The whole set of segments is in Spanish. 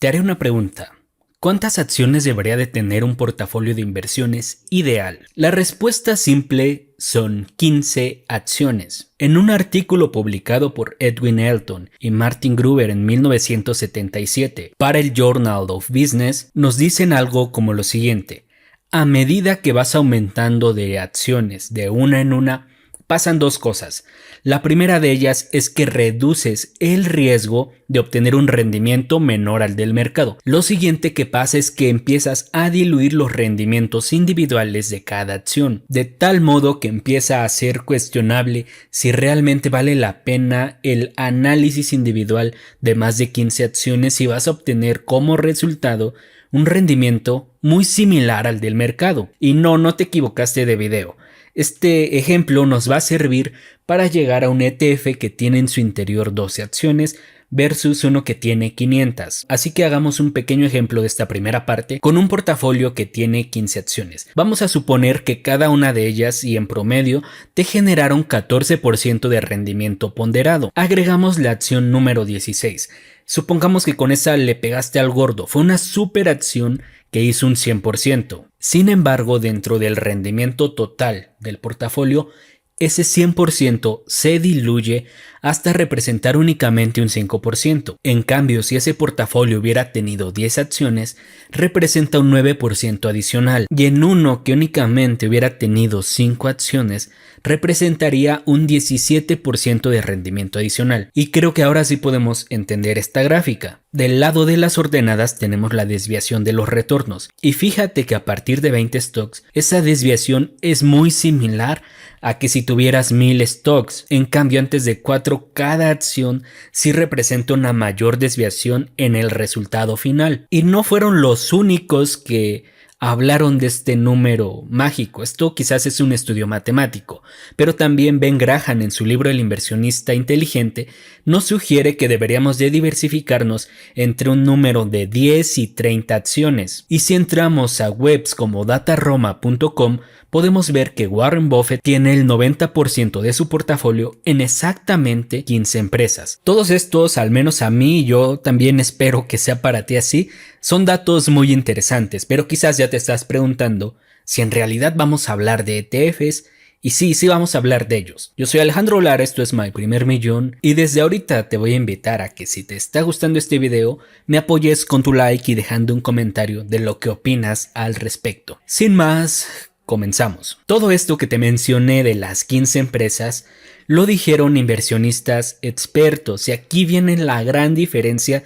Te haré una pregunta. ¿Cuántas acciones debería de tener un portafolio de inversiones ideal? La respuesta simple son 15 acciones. En un artículo publicado por Edwin Elton y Martin Gruber en 1977 para el Journal of Business, nos dicen algo como lo siguiente. A medida que vas aumentando de acciones de una en una, pasan dos cosas. La primera de ellas es que reduces el riesgo de obtener un rendimiento menor al del mercado. Lo siguiente que pasa es que empiezas a diluir los rendimientos individuales de cada acción, de tal modo que empieza a ser cuestionable si realmente vale la pena el análisis individual de más de 15 acciones y vas a obtener como resultado un rendimiento muy similar al del mercado. Y no te equivocaste de video. Este ejemplo nos va a servir para llegar a un ETF que tiene en su interior 12 acciones versus uno que tiene 500. Así que hagamos un pequeño ejemplo de esta primera parte con un portafolio que tiene 15 acciones. Vamos a suponer que cada una de ellas y en promedio te generaron 14% de rendimiento ponderado. Agregamos la acción número 16. Supongamos que con esa le pegaste al gordo. Fue una super acción que hizo un 100%. Sin embargo, dentro del rendimiento total del portafolio, ese 100% se diluye hasta representar únicamente un 5%. En cambio, si ese portafolio hubiera tenido 10 acciones, representa un 9% adicional. Y en uno que únicamente hubiera tenido 5 acciones, representaría un 17% de rendimiento adicional. Y creo que ahora sí podemos entender esta gráfica. Del lado de las ordenadas tenemos la desviación de los retornos. Y fíjate que a partir de 20 stocks, esa desviación es muy similar a que si tuvieras 1000 stocks. En cambio, antes de 4, cada acción sí representa una mayor desviación en el resultado final. Y no fueron los únicos que hablaron de este número mágico. Esto quizás es un estudio matemático, pero también Ben Graham en su libro El inversionista inteligente nos sugiere que deberíamos de diversificarnos entre un número de 10 y 30 acciones. Y si entramos a webs como dataroma.com, podemos ver que Warren Buffett tiene el 90% de su portafolio en exactamente 15 empresas. Todos estos, al menos a mí y yo también espero que sea para ti así, son datos muy interesantes, pero quizás ya te estás preguntando si en realidad vamos a hablar de ETFs. Y sí vamos a hablar de ellos. Yo soy Alejandro Lara, esto es My Primer Millón y desde ahorita te voy a invitar a que si te está gustando este video, me apoyes con tu like y dejando un comentario de lo que opinas al respecto. Sin más, comenzamos. Todo esto que te mencioné de las 15 empresas lo dijeron inversionistas expertos y aquí viene la gran diferencia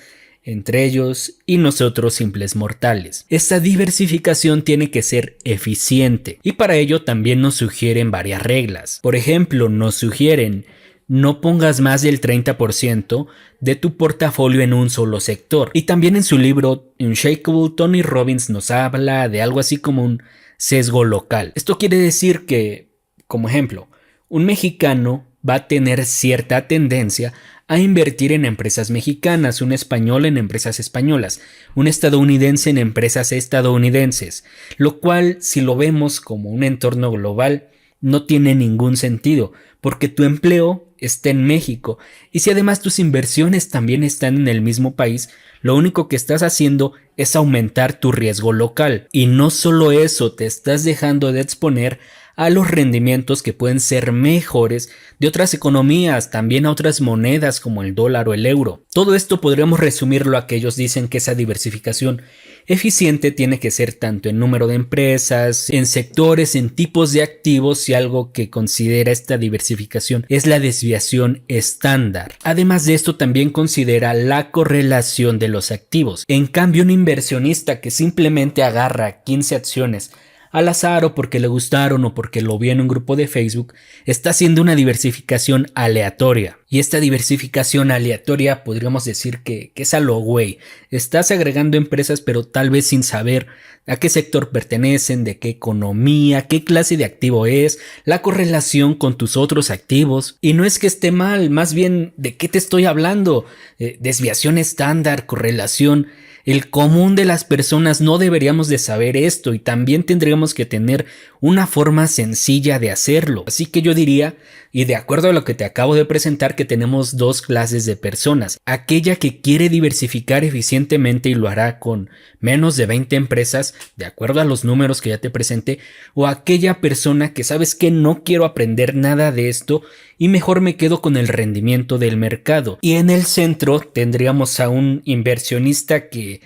entre ellos y nosotros simples mortales. Esta diversificación tiene que ser eficiente y para ello también nos sugieren varias reglas. Por ejemplo, nos sugieren no pongas más del 30% de tu portafolio en un solo sector. Y también en su libro Unshakable, Tony Robbins nos habla de algo así como un sesgo local. Esto quiere decir que, como ejemplo, un mexicano va a tener cierta tendencia a invertir en empresas mexicanas, un español en empresas españolas, un estadounidense en empresas estadounidenses, lo cual, si lo vemos como un entorno global, no tiene ningún sentido, porque tu empleo está en México, y si además tus inversiones también están en el mismo país, lo único que estás haciendo es aumentar tu riesgo local, y no solo eso, te estás dejando de exponer a los rendimientos que pueden ser mejores de otras economías, también a otras monedas como el dólar o el euro. Todo esto podríamos resumirlo a que ellos dicen que esa diversificación eficiente tiene que ser tanto en número de empresas, en sectores, en tipos de activos y algo que considera esta diversificación es la desviación estándar. Además de esto también considera la correlación de los activos. En cambio, un inversionista que simplemente agarra 15 acciones al azar o porque le gustaron o porque lo vio en un grupo de Facebook, está haciendo una diversificación aleatoria. Y esta diversificación aleatoria podríamos decir que es a lo güey. Estás agregando empresas pero tal vez sin saber a qué sector pertenecen, de qué economía, qué clase de activo es, la correlación con tus otros activos. Y no es que esté mal, más bien de qué te estoy hablando. Desviación estándar, correlación. El común de las personas no deberíamos de saber esto y también tendríamos que tener una forma sencilla de hacerlo. Así que yo diría, y de acuerdo a lo que te acabo de presentar, que tenemos dos clases de personas. Aquella que quiere diversificar eficientemente y lo hará con menos de 20 empresas, de acuerdo a los números que ya te presenté, o aquella persona que sabes que no quiero aprender nada de esto y mejor me quedo con el rendimiento del mercado. Y en el centro tendríamos a un inversionista que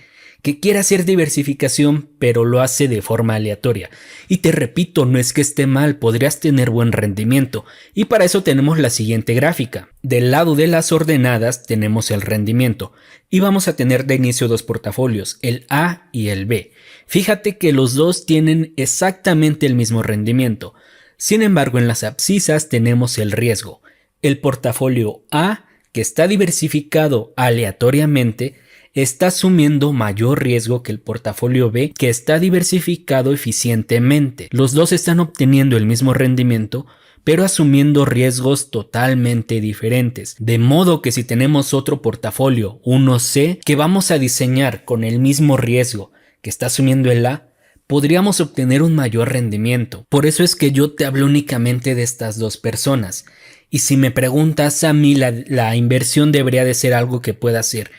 quiere hacer diversificación, pero lo hace de forma aleatoria. Y te repito, no es que esté mal, podrías tener buen rendimiento. Y para eso tenemos la siguiente gráfica. Del lado de las ordenadas tenemos el rendimiento. Y vamos a tener de inicio dos portafolios, el A y el B. Fíjate que los dos tienen exactamente el mismo rendimiento. Sin embargo, en las abscisas tenemos el riesgo. El portafolio A, que está diversificado aleatoriamente, está asumiendo mayor riesgo que el portafolio B, que está diversificado eficientemente. Los dos están obteniendo el mismo rendimiento, pero asumiendo riesgos totalmente diferentes. De modo que si tenemos otro portafolio, 1C, que vamos a diseñar con el mismo riesgo que está asumiendo el A, podríamos obtener un mayor rendimiento. Por eso es que yo te hablo únicamente de estas dos personas. Y si me preguntas a mí, la inversión debería de ser algo que pueda hacer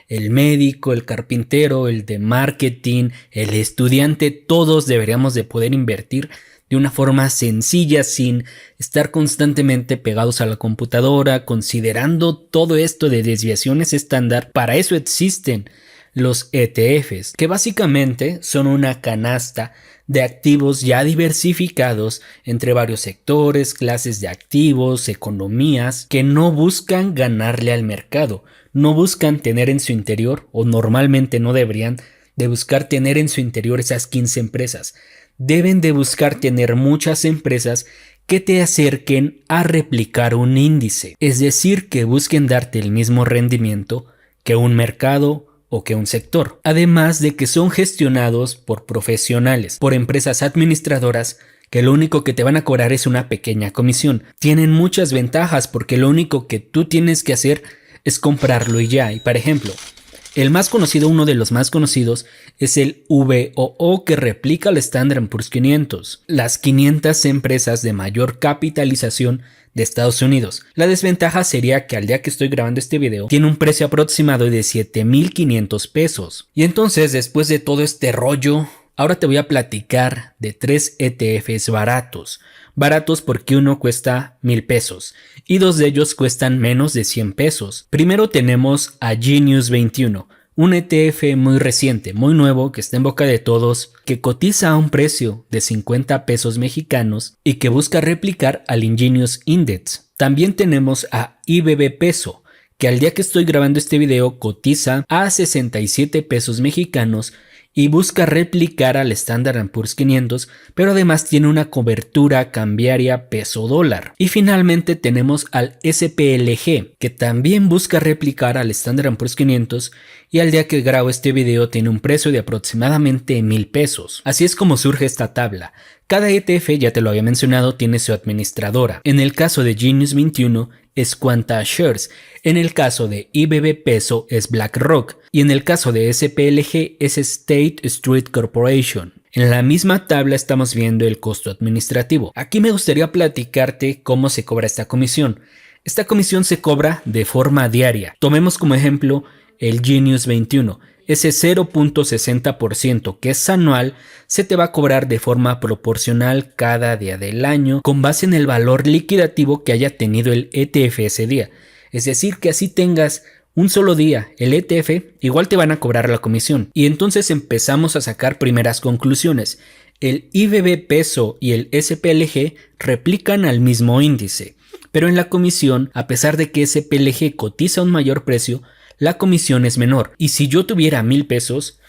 el médico, el carpintero, el de marketing, el estudiante, todos deberíamos de poder invertir de una forma sencilla sin estar constantemente pegados a la computadora, considerando todo esto de desviaciones estándar. Para eso existen los ETFs, que básicamente son una canasta de activos ya diversificados entre varios sectores, clases de activos, economías, que no buscan ganarle al mercado, no buscan tener en su interior, o normalmente no deberían de buscar tener en su interior esas 15 empresas. Deben de buscar tener muchas empresas que te acerquen a replicar un índice, es decir, que busquen darte el mismo rendimiento que un mercado o que un sector, además de que son gestionados por profesionales, por empresas administradoras que lo único que te van a cobrar es una pequeña comisión. Tienen muchas ventajas porque lo único que tú tienes que hacer es comprarlo y ya. Y por ejemplo, el más conocido, uno de los más conocidos, es el VOO, que replica el Standard & Poor's 500, las 500 empresas de mayor capitalización de Estados Unidos. La desventaja sería que al día que estoy grabando este video tiene un precio aproximado de 7,500 pesos. Y entonces, después de todo este rollo, ahora te voy a platicar de 3 ETFs baratos. Baratos porque uno cuesta 1,000 pesos y 2 de ellos cuestan menos de 100 pesos. Primero tenemos a Genius 21. Un ETF muy reciente, muy nuevo, que está en boca de todos, que cotiza a un precio de 50 pesos mexicanos y que busca replicar al Ingenious Index. También tenemos a IBB Peso, que al día que estoy grabando este video cotiza a 67 pesos mexicanos y busca replicar al Standard & Poor's 500, pero además tiene una cobertura cambiaria peso-dólar. Y finalmente tenemos al SPLG, que también busca replicar al Standard & Poor's 500 y al día que grabo este video tiene un precio de aproximadamente 1,000 pesos. Así es como surge esta tabla. Cada ETF, ya te lo había mencionado, tiene su administradora. En el caso de Genius 21 es Quanta Shares, en el caso de IBB Peso es BlackRock y en el caso de SPLG es State Street Corporation. En la misma tabla estamos viendo el costo administrativo. Aquí me gustaría platicarte cómo se cobra esta comisión. Esta comisión se cobra de forma diaria. Tomemos como ejemplo el Genius 21. Ese 0.60% que es anual se te va a cobrar de forma proporcional cada día del año con base en el valor liquidativo que haya tenido el ETF ese día. Es decir, que así tengas un solo día el ETF, igual te van a cobrar la comisión. Y entonces empezamos a sacar primeras conclusiones. El IBB Peso y el SPLG replican al mismo índice, pero en la comisión, a pesar de que SPLG cotiza un mayor precio, la comisión es menor. Y si yo tuviera 1,000 pesos,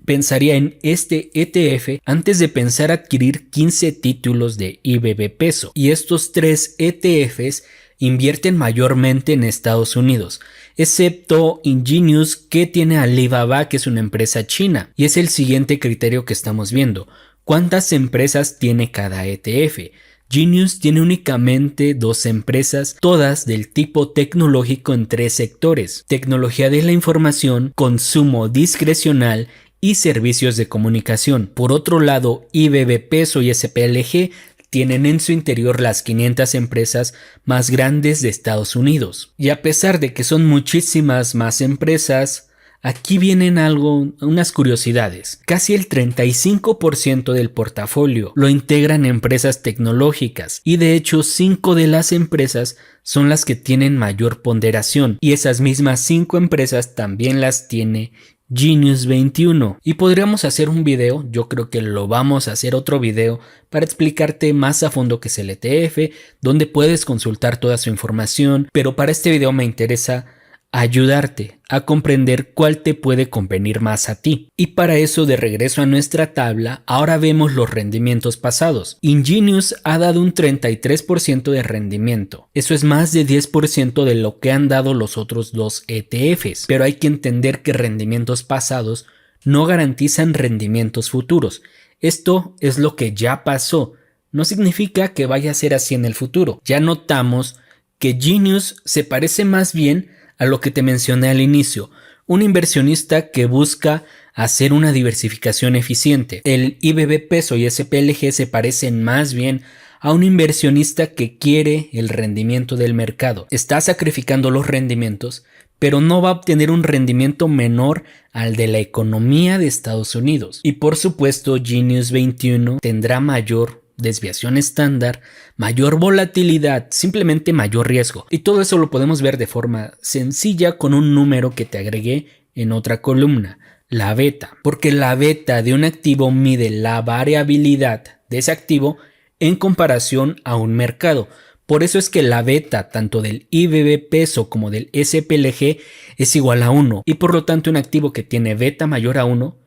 pensaría en este ETF antes de pensar adquirir 15 títulos de IBB Peso. Y estos 3 ETFs invierten mayormente en Estados Unidos, excepto Ingenious, que tiene Alibaba, que es una empresa china. Y es el siguiente criterio que estamos viendo. ¿Cuántas empresas tiene cada ETF? Genius tiene únicamente 2 empresas, todas del tipo tecnológico en 3 sectores: tecnología de la información, consumo discrecional y servicios de comunicación. Por otro lado, IBB Peso y SPLG tienen en su interior las 500 empresas más grandes de Estados Unidos. Y a pesar de que son muchísimas más empresas, aquí vienen unas curiosidades. Casi el 35% del portafolio lo integran empresas tecnológicas y de hecho 5 de las empresas son las que tienen mayor ponderación y esas mismas 5 empresas también las tiene Genius 21. Y podríamos hacer un video, yo creo que lo vamos a hacer otro video para explicarte más a fondo qué es el ETF, donde puedes consultar toda su información, pero para este video me interesa ayudarte a comprender cuál te puede convenir más a ti. Y para eso, de regreso a nuestra tabla, ahora vemos los rendimientos pasados. Ingenius ha dado un 33% de rendimiento. Eso es más de 10% de lo que han dado los otros dos ETFs. Pero hay que entender que rendimientos pasados no garantizan rendimientos futuros. Esto es lo que ya pasó. No significa que vaya a ser así en el futuro. Ya notamos que Genius se parece más bien a lo que te mencioné al inicio, un inversionista que busca hacer una diversificación eficiente. El IBB Peso y SPLG se parecen más bien a un inversionista que quiere el rendimiento del mercado. Está sacrificando los rendimientos, pero no va a obtener un rendimiento menor al de la economía de Estados Unidos. Y por supuesto, Genius 21 tendrá mayor desviación estándar, mayor volatilidad, simplemente mayor riesgo. Y todo eso lo podemos ver de forma sencilla con un número que te agregué en otra columna, la beta. Porque la beta de un activo mide la variabilidad de ese activo en comparación a un mercado. Por eso es que la beta tanto del IBB Peso como del SPLG es igual a 1. Y por lo tanto un activo que tiene beta mayor a 1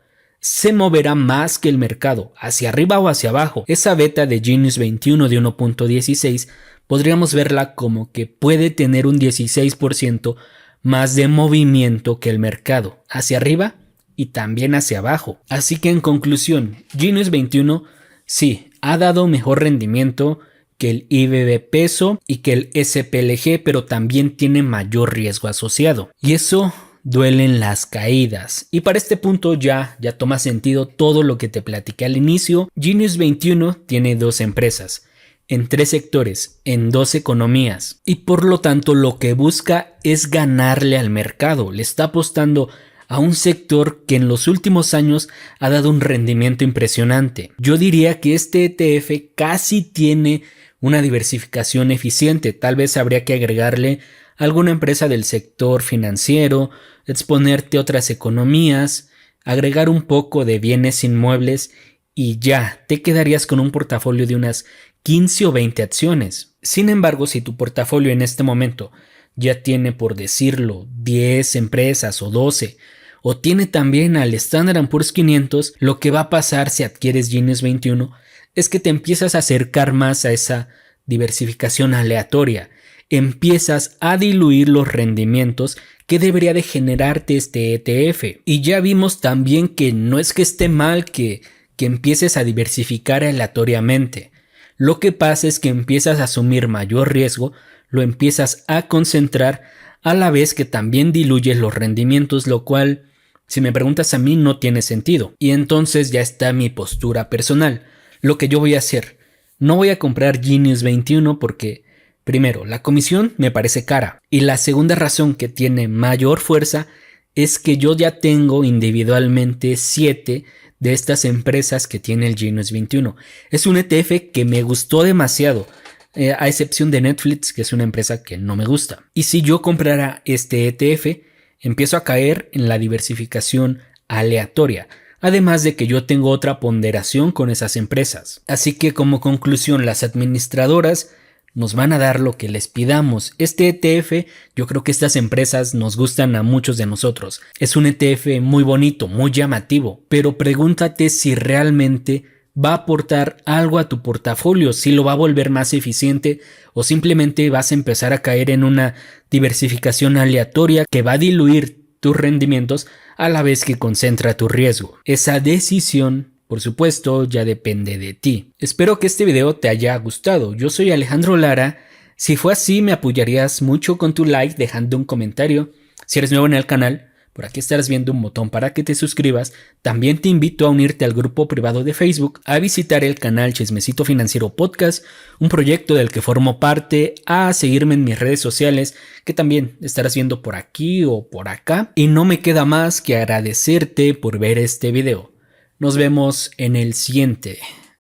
se moverá más que el mercado, hacia arriba o hacia abajo. Esa beta de Genius 21 de 1.16 podríamos verla como que puede tener un 16% más de movimiento que el mercado, hacia arriba y también hacia abajo. Así que en conclusión, Genius 21 sí ha dado mejor rendimiento que el IBB Peso y que el SPLG, pero también tiene mayor riesgo asociado. Y eso duelen las caídas. Y para este punto ya toma sentido todo lo que te platiqué al inicio. Genius 21 tiene 2 empresas, en 3 sectores, en 2 economías. Y por lo tanto lo que busca es ganarle al mercado. Le está apostando a un sector que en los últimos años ha dado un rendimiento impresionante. Yo diría que este ETF casi tiene una diversificación eficiente. Tal vez habría que agregarle alguna empresa del sector financiero, exponerte otras economías, agregar un poco de bienes inmuebles y ya te quedarías con un portafolio de unas 15 o 20 acciones. Sin embargo, si tu portafolio en este momento ya tiene, por decirlo, 10 empresas o 12, o tiene también al Standard & Poor's 500, lo que va a pasar si adquieres Genius 21 es que te empiezas a acercar más a esa diversificación aleatoria. Empiezas a diluir los rendimientos que debería de generarte este ETF. Y ya vimos también que no es que esté mal que empieces a diversificar aleatoriamente. Lo que pasa es que empiezas a asumir mayor riesgo, lo empiezas a concentrar a la vez que también diluyes los rendimientos, lo cual, si me preguntas a mí, no tiene sentido. Y entonces ya está mi postura personal. Lo que yo voy a hacer, no voy a comprar Genius 21 porque primero, la comisión me parece cara y la segunda razón que tiene mayor fuerza es que yo ya tengo individualmente 7 de estas empresas que tiene el Genius 21. Es un ETF que me gustó demasiado, a excepción de Netflix, que es una empresa que no me gusta. Y si yo comprara este ETF, empiezo a caer en la diversificación aleatoria. Además de que yo tengo otra ponderación con esas empresas. Así que como conclusión, las administradoras nos van a dar lo que les pidamos. Este ETF, yo creo que estas empresas nos gustan a muchos de nosotros. Es un ETF muy bonito, muy llamativo, pero pregúntate si realmente va a aportar algo a tu portafolio, si lo va a volver más eficiente o simplemente vas a empezar a caer en una diversificación aleatoria que va a diluir tus rendimientos a la vez que concentra tu riesgo. Esa decisión, por supuesto, ya depende de ti. Espero que este video te haya gustado. Yo soy Alejandro Lara. Si fue así, me apoyarías mucho con tu like, dejando un comentario. Si eres nuevo en el canal, Por aquí estarás viendo un botón para que te suscribas. También te invito a unirte al grupo privado de Facebook, a visitar el canal Chismecito Financiero Podcast, un proyecto del que formo parte, a seguirme en mis redes sociales, que también estarás viendo por aquí o por acá. Y no me queda más que agradecerte por ver este video. Nos vemos en el siguiente.